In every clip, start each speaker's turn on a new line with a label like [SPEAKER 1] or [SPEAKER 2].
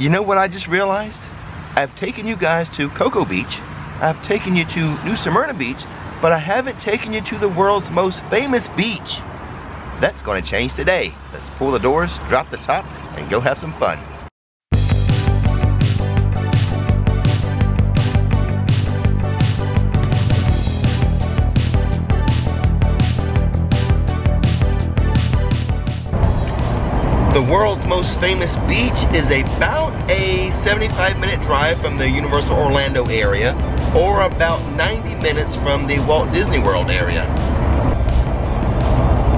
[SPEAKER 1] You know what I just realized? I've taken you guys to Cocoa Beach. I've taken you to New Smyrna Beach, but I haven't taken you to the world's most famous beach. That's going to change today. Let's pull the doors, drop the top, and go have some fun. The world's most famous beach is about a 75-minute drive from the Universal Orlando area, or about 90 minutes from the Walt Disney World area.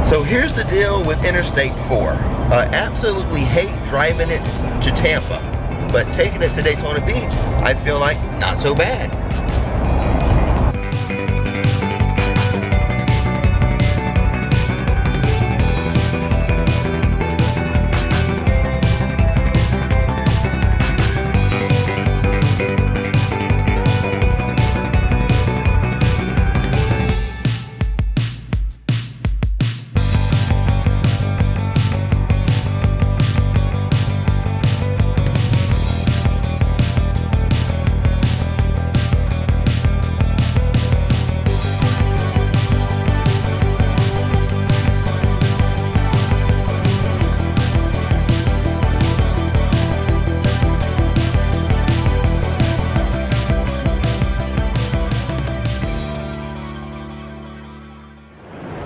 [SPEAKER 1] So here's the deal with Interstate 4. I absolutely hate driving it to Tampa, but taking it to Daytona Beach, I feel like not so bad.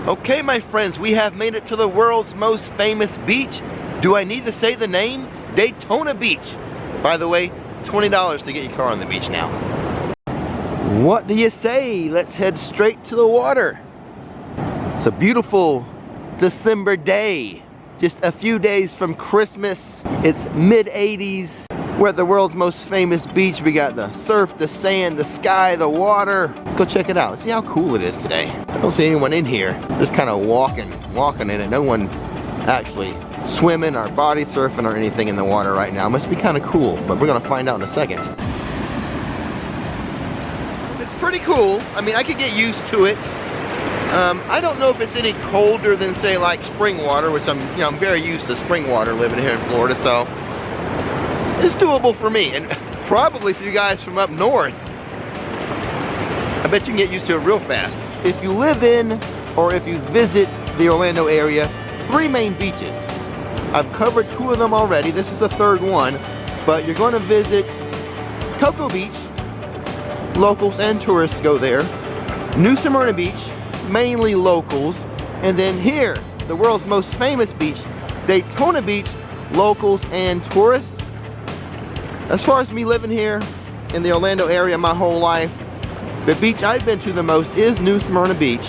[SPEAKER 1] Okay, my friends, we have made it to the world's most famous beach. Do I need to say the name? Daytona Beach. By the way, $20 to get your car on the beach now. What do you say? Let's head straight to the water. It's a beautiful December day. Just a few days from Christmas. It's mid-80s. We're at the world's most famous beach. We got the surf, the sand, the sky, the water. Let's go check it out. Let's see how cool it is today. I don't see anyone in here. Just kind of walking in it. No one actually swimming or body surfing or anything in the water right now. It must be kind of cool, but we're gonna find out in a second. It's pretty cool. I mean, I could get used to it. I don't know if it's any colder than, say, like spring water, which I'm very used to spring water living here in Florida, so it's doable for me, and probably for you guys from up north. I bet you can get used to it real fast. If you live in, or if you visit the Orlando area, 3 main beaches. I've covered 2 of them already. This is the 3rd one, but you're going to visit Cocoa Beach. Locals and tourists go there. New Smyrna Beach, mainly locals. And then here, the world's most famous beach, Daytona Beach, locals and tourists. As far as me living here in the Orlando area my whole life, the beach I've been to the most is New Smyrna Beach.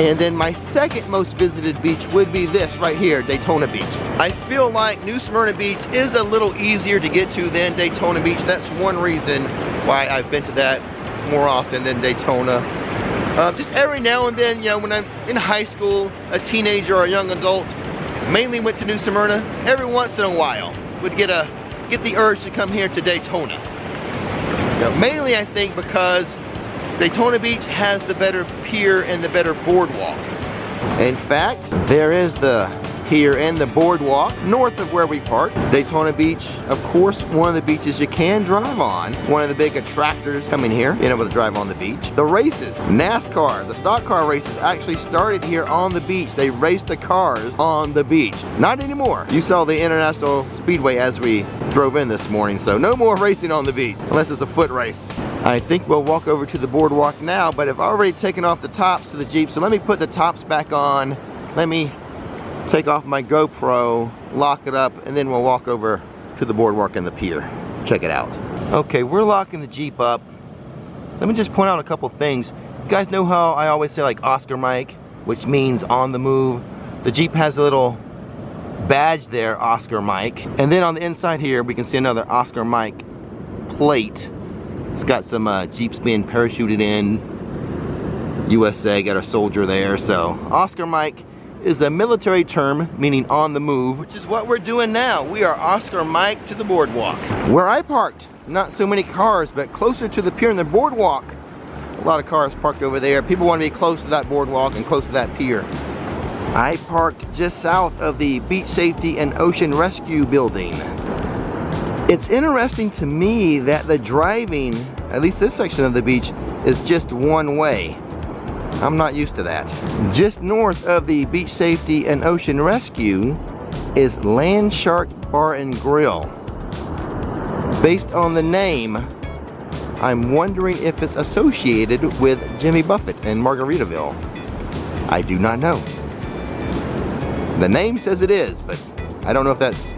[SPEAKER 1] And then my second most visited beach would be this right here, Daytona Beach. I feel like New Smyrna Beach is a little easier to get to than Daytona Beach. That's one reason why I've been to that more often than Daytona. Just every now and then, you know, when I'm in high school, a teenager or a young adult, mainly went to New Smyrna. Every once in a while, would get the urge to come here to Daytona. Now, mainly I think because Daytona Beach has the better pier and the better boardwalk. In fact, there is the pier and the boardwalk north of where we park. Daytona Beach, of course, one of the beaches you can drive on. One of the big attractors coming here, being able to drive on the beach. The races, NASCAR, the stock car races actually started here on the beach. They raced the cars on the beach. Not anymore. You saw the International Speedway as we drove in this morning, so no more racing on the beach, unless it's a foot race. I think we'll walk over to the boardwalk now, but I've already taken off the tops to the Jeep, so let me put the tops back on. Let me take off my GoPro, lock it up, and then we'll walk over to the boardwalk and the pier. Check it out. Okay, we're locking the Jeep up. Let me just point out a couple things. You guys know how I always say like Oscar Mike, which means on the move. The Jeep has a little badge there, Oscar Mike. And then on the inside here, we can see another Oscar Mike plate. It's got some Jeeps being parachuted in. USA, got a soldier there. So Oscar Mike is a military term meaning on the move, which is what we're doing now. We are Oscar Mike to the boardwalk. Where I parked, not so many cars, but closer to the pier and the boardwalk. A lot of cars parked over there. People want to be close to that boardwalk and close to that pier. I parked just south of the Beach Safety and Ocean Rescue building. It's interesting to me that the driving, at least this section of the beach, is just one way. I'm not used to that. Just north of the Beach Safety and Ocean Rescue is Land Shark Bar and Grill. Based on the name, I'm wondering if it's associated with Jimmy Buffett and Margaritaville. I do not know. The name says it is, but I don't know if that's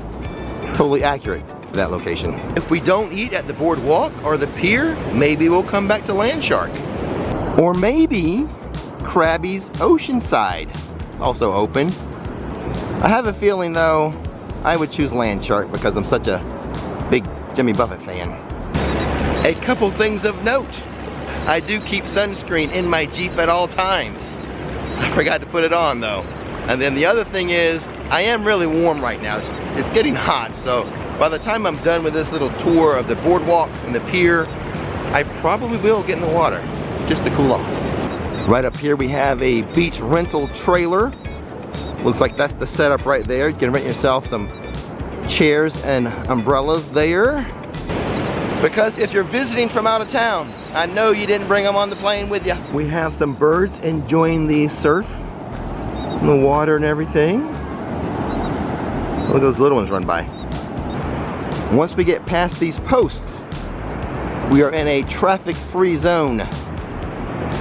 [SPEAKER 1] totally accurate for that location. If we don't eat at the boardwalk or the pier, maybe we'll come back to Land Shark. Or maybe Krabby's Oceanside. It's also open. I have a feeling though, I would choose Land Shark because I'm such a big Jimmy Buffett fan. A couple things of note. I do keep sunscreen in my Jeep at all times. I forgot to put it on though. And then the other thing is, I am really warm right now. It's getting hot, so by the time I'm done with this little tour of the boardwalk and the pier, I probably will get in the water just to cool off. Right up here we have a beach rental trailer. Looks like that's the setup right there. You can rent yourself some chairs and umbrellas there. Because if you're visiting from out of town, I know you didn't bring them on the plane with you. We have some birds enjoying the surf, and the water and everything. Look at those little ones run by. Once we get past these posts, we are in a traffic-free zone.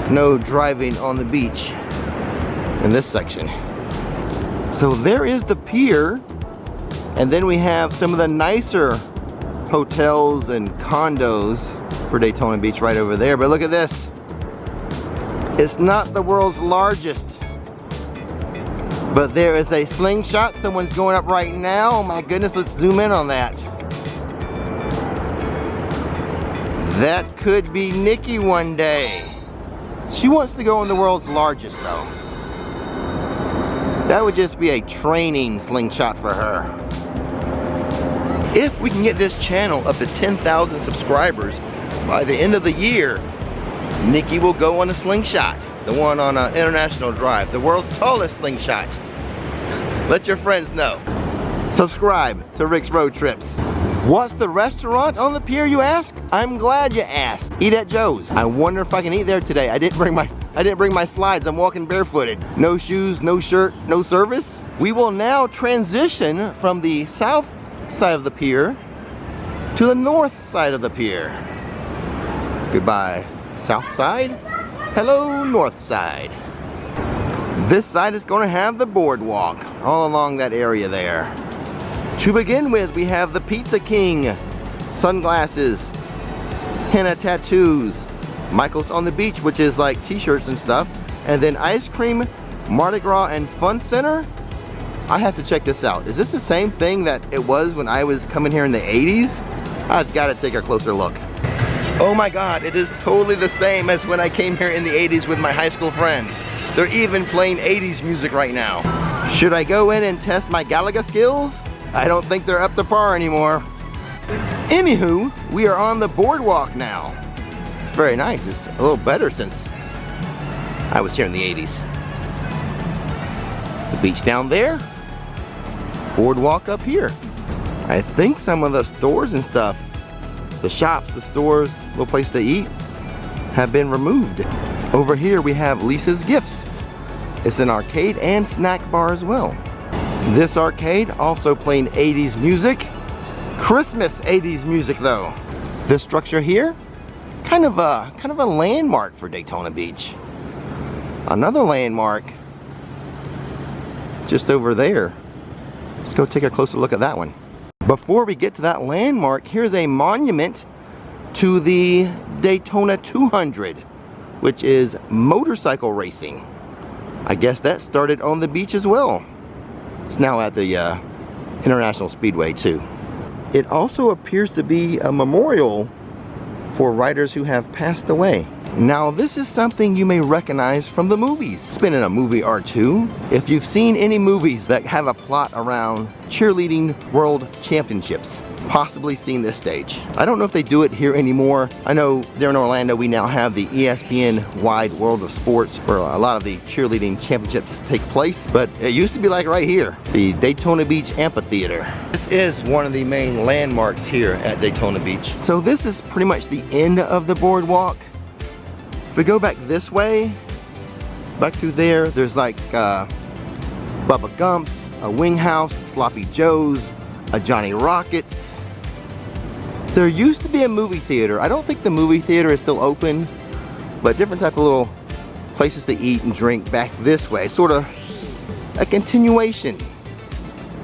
[SPEAKER 1] No driving on the beach in this section. So there is the pier, and then we have some of the nicer hotels and condos for Daytona Beach right over there. But look at this. It's not the world's largest, but there is a slingshot. Someone's going up right now. Oh my goodness, let's zoom in on that. That could be Nikki one day. She wants to go on the world's largest though. That would just be a training slingshot for her. If we can get this channel up to 10,000 subscribers by the end of the year, Nikki will go on a slingshot. The one on International Drive, the world's tallest slingshot. Let your friends know. Subscribe to Rix Road Trips. What's the restaurant on the pier, you ask? I'm glad you asked. Eat at Joe's. I wonder if I can eat there today. I didn't bring my slides. I'm walking barefooted. No shoes, no shirt, no service. We will now transition from the south side of the pier to the north side of the pier. Goodbye, south side. Hello, north side. This side is going to have the boardwalk all along that area there. To begin with, we have the Pizza King, sunglasses, henna tattoos, Michael's on the Beach, which is like t-shirts and stuff, and then ice cream, Mardi Gras, and Fun Center. I have to check this out. Is this the same thing that it was when I was coming here in the 80s? I've got to take a closer look. Oh my God, it is totally the same as when I came here in the 80s with my high school friends. They're even playing 80s music right now. Should I go in and test my Galaga skills? I don't think they're up to par anymore. Anywho, we are on the boardwalk now. It's very nice. It's a little better since I was here in the 80s. The beach down there. Boardwalk up here. I think some of the stores and stuff, the shops, the stores, little place to eat, have been removed. Over here we have Lisa's Gifts. It's an arcade and snack bar as well. This arcade also playing 80s music. Christmas 80s music though. This structure here, kind of a landmark for Daytona Beach. Another landmark just over there. Let's go take a closer look at that one. Before we get to that landmark, here's a monument to the Daytona 200, which is motorcycle racing. I guess that started on the beach as well. It's now at the International Speedway too. It also appears to be a memorial for riders who have passed away. Now this is something you may recognize from the movies. It's been in a movie or two. If you've seen any movies that have a plot around cheerleading world championships, possibly seen this stage. I don't know if they do it here anymore. I know there in Orlando we now have the ESPN Wide World of Sports where a lot of the cheerleading championships take place, but it used to be like right here, the Daytona Beach Amphitheater. This is one of the main landmarks here at Daytona Beach. So this is pretty much the end of the boardwalk. If we go back this way, back through there, there's like Bubba Gump's, a Wing House, Sloppy Joe's, a Johnny Rockets. There used to be a movie theater. I don't think the movie theater is still open, but different type of little places to eat and drink back this way. Sort of a continuation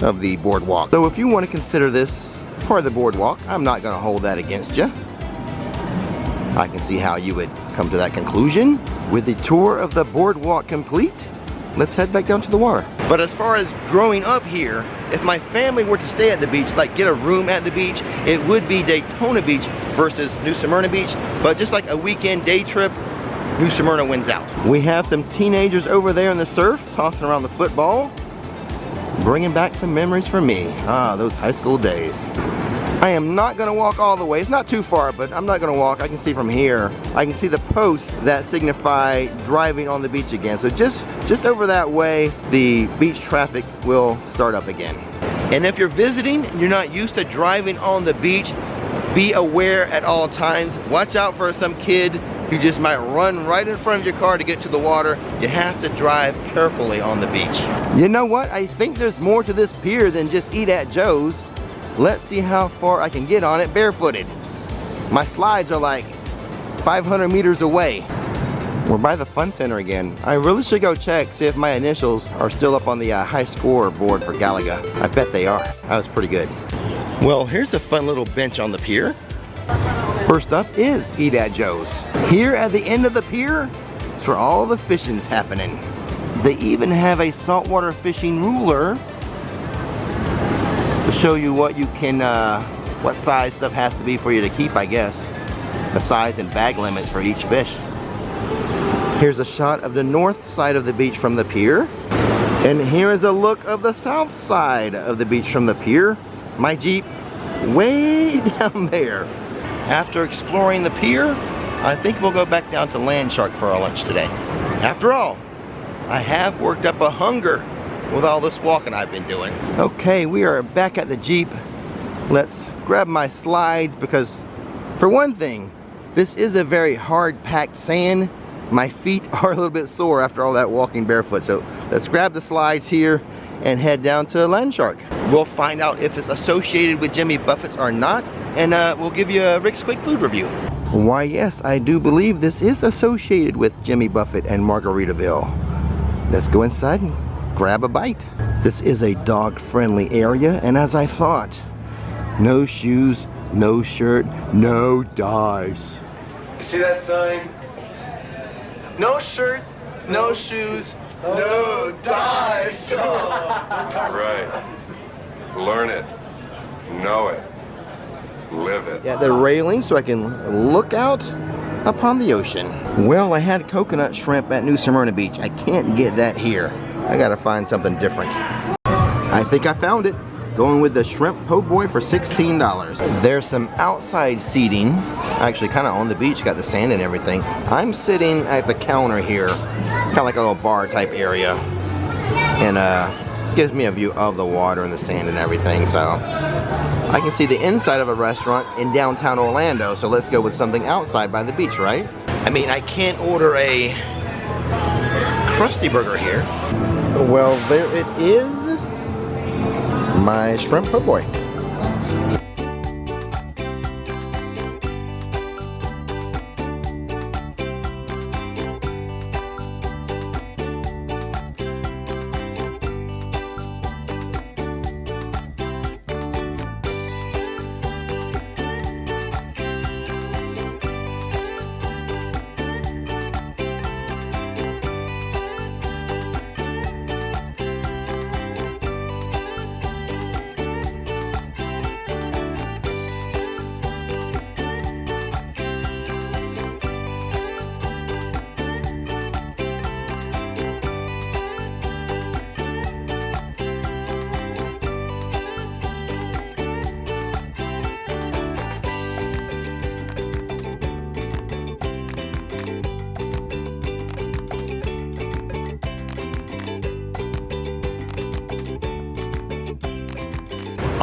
[SPEAKER 1] of the boardwalk. So if you want to consider this part of the boardwalk, I'm not going to hold that against you. I can see how you would come to that conclusion. With the tour of the boardwalk complete, let's head back down to the water. But as far as growing up here, if my family were to stay at the beach, like get a room at the beach, it would be Daytona Beach versus New Smyrna Beach. But just like a weekend day trip, New Smyrna wins out. We have some teenagers over there in the surf, tossing around the football, bringing back some memories for me. Ah, those high school days. I am not gonna walk all the way. It's not too far, but I'm not gonna walk. I can see from here. I can see the posts that signify driving on the beach again. So just over that way, the beach traffic will start up again. And if you're visiting, you're not used to driving on the beach, be aware at all times. Watch out for some kid who just might run right in front of your car to get to the water. You have to drive carefully on the beach. You know what? I think there's more to this pier than just eat at Joe's. Let's see how far I can get on it barefooted. My slides are like 500 meters away. We're by the fun center again. I really should go check, see if my initials are still up on the high score board for Galaga. I bet they are. That was pretty good. Well, here's a fun little bench on the pier. First up is Eat at Joe's. Here at the end of the pier, it's where all the fishing's happening. They even have a saltwater fishing ruler to show you what you can, what size stuff has to be for you to keep, I guess. The size and bag limits for each fish. Here's a shot of the north side of the beach from the pier. And here is a look of the south side of the beach from the pier. My Jeep way down there. After exploring the pier, I think we'll go back down to Land Shark for our lunch today. After all, I have worked up a hunger with all this walking I've been doing. Okay, we are back at the Jeep. Let's grab my slides because, for one thing, this is a very hard packed sand. My feet are a little bit sore after all that walking barefoot. So let's grab the slides here and head down to Land Shark. We'll find out if it's associated with Jimmy Buffett's or not, and we'll give you a Rick's Quick Food Review. Why yes, I do believe this is associated with Jimmy Buffett and Margaritaville. Let's go inside and grab a bite. This is a dog-friendly area, and as I thought, no shoes, no shirt, no dice.
[SPEAKER 2] You see that sign? No shirt, no shoes, no dice.
[SPEAKER 3] Right. Learn it. Know it. Live it.
[SPEAKER 1] Yeah, the railing so I can look out upon the ocean. Well, I had coconut shrimp at New Smyrna Beach. I can't get that here. I gotta find something different. I think I found it. Going with the shrimp po' boy for $16. There's some outside seating, actually kind of on the beach, got the sand and everything. I'm sitting at the counter here, kind of like a little bar type area, and gives me a view of the water and the sand and everything. So I can see the inside of a restaurant in downtown Orlando. So let's go with something outside by the beach, right? I mean, I can't order a Krusty Burger here. Well, there it is. My shrimp po' boy.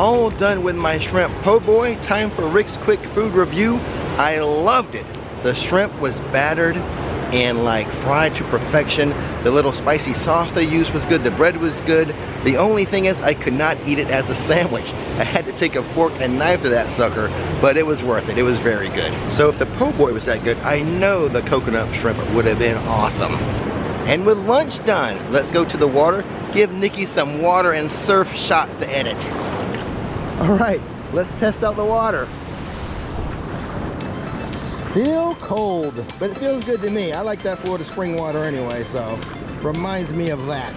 [SPEAKER 1] all done with my shrimp po' boy. Time for Rick's quick food review. I loved it. The shrimp was battered and like fried to perfection. The little spicy sauce they used was good. The bread was good. The only thing is I could not eat it as a sandwich. I had to take a fork and knife to that sucker, but it was worth it. It was very good. So if the po' boy was that good, I know the coconut shrimp would have been awesome. And with lunch done, let's go to the water, give Nikki some water and surf shots to edit. All right, let's test out the water. Still cold, but it feels good to me. I like that Florida spring water anyway, so reminds me of that.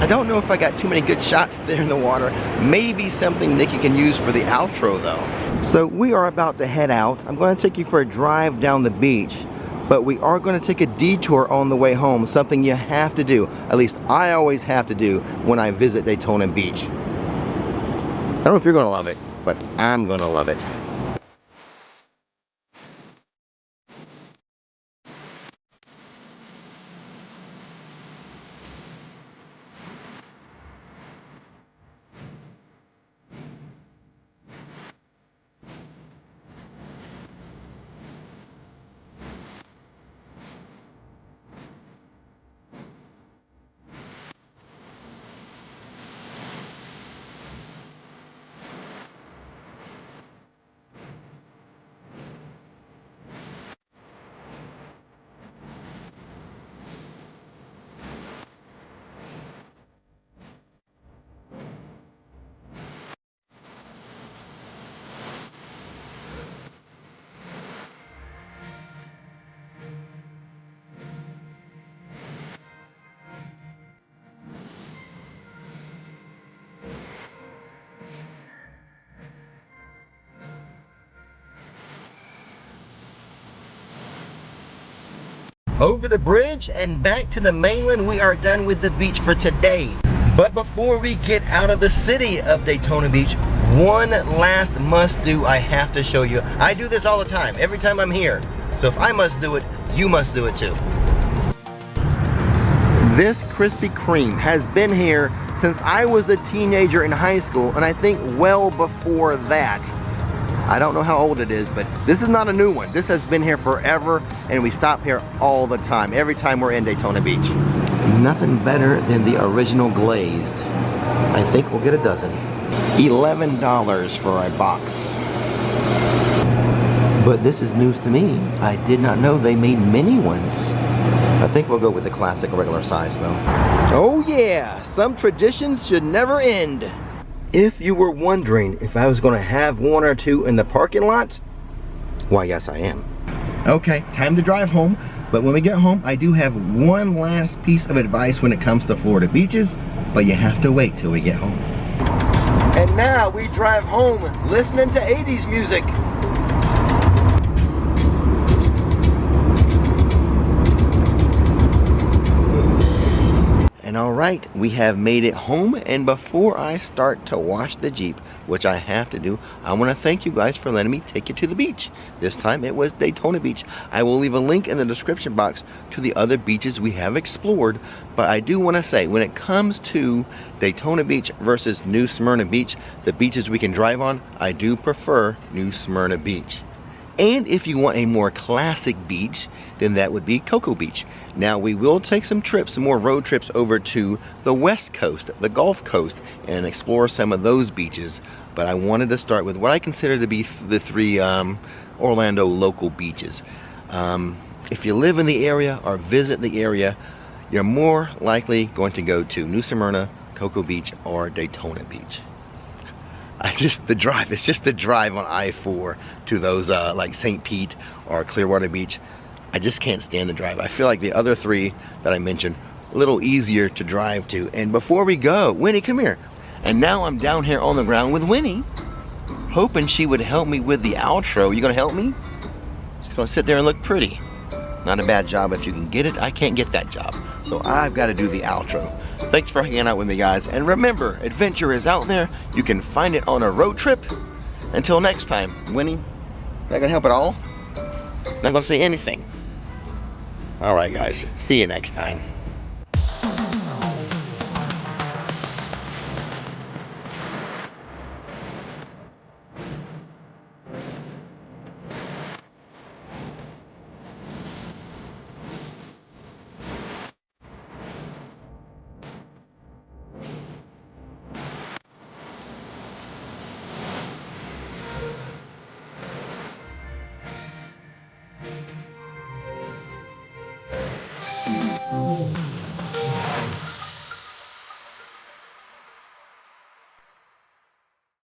[SPEAKER 1] I don't know if I got too many good shots there in the water. Maybe something Nikki can use for the outro though. So we are about to head out. I'm going to take you for a drive down the beach, but we are going to take a detour on the way home, something you have to do. At least I always have to do when I visit Daytona Beach. I don't know if you're going to love it, but I'm going to love it. Over the bridge and back to the mainland, we are done with the beach for today. But before we get out of the city of Daytona Beach, one last must-do I have to show you. I do this all the time, every time I'm here. So if I must do it, you must do it too. This Krispy Kreme has been here since I was a teenager in high school, and I think well before that. I don't know how old it is, but this is not a new one. This has been here forever, and we stop here all the time, every time we're in Daytona Beach. Nothing better than the original glazed. I think we'll get a dozen. $11 for a box. But this is news to me. I did not know they made mini ones. I think we'll go with the classic regular size though. Oh yeah, some traditions should never end. If you were wondering if I was going to have one or two in the parking lot, why yes I am. Okay, time to drive home, but when we get home I do have one last piece of advice when it comes to Florida beaches, but you have to wait till we get home. And now we drive home listening to 80s music. And alright, we have made it home, and before I start to wash the Jeep, which I have to do, I want to thank you guys for letting me take you to the beach. This time it was Daytona Beach. I will leave a link in the description box to the other beaches we have explored, but I do want to say, when it comes to Daytona Beach versus New Smyrna Beach, the beaches we can drive on, I do prefer New Smyrna Beach. And if you want a more classic beach, then that would be Cocoa Beach. Now we will take some trips, some more road trips over to the West Coast, the Gulf Coast, and explore some of those beaches. But I wanted to start with what I consider to be the three Orlando local beaches. If you live in the area or visit the area, you're more likely going to go to New Smyrna, Cocoa Beach, or Daytona Beach. It's just the drive on I-4 to those like St. Pete or Clearwater Beach. I just can't stand the drive. I feel like the other three that I mentioned, a little easier to drive to. And before we go, Winnie, come here. And now I'm down here on the ground with Winnie, hoping she would help me with the outro. You gonna help me? She's gonna sit there and look pretty. Not a bad job if you can get it. I can't get that job. So I've got to do the outro. Thanks for hanging out with me, guys. And remember, adventure is out there. You can find it on a road trip. Until next time, Winnie, not gonna help at all? Not gonna say anything. All right, guys. See you next time.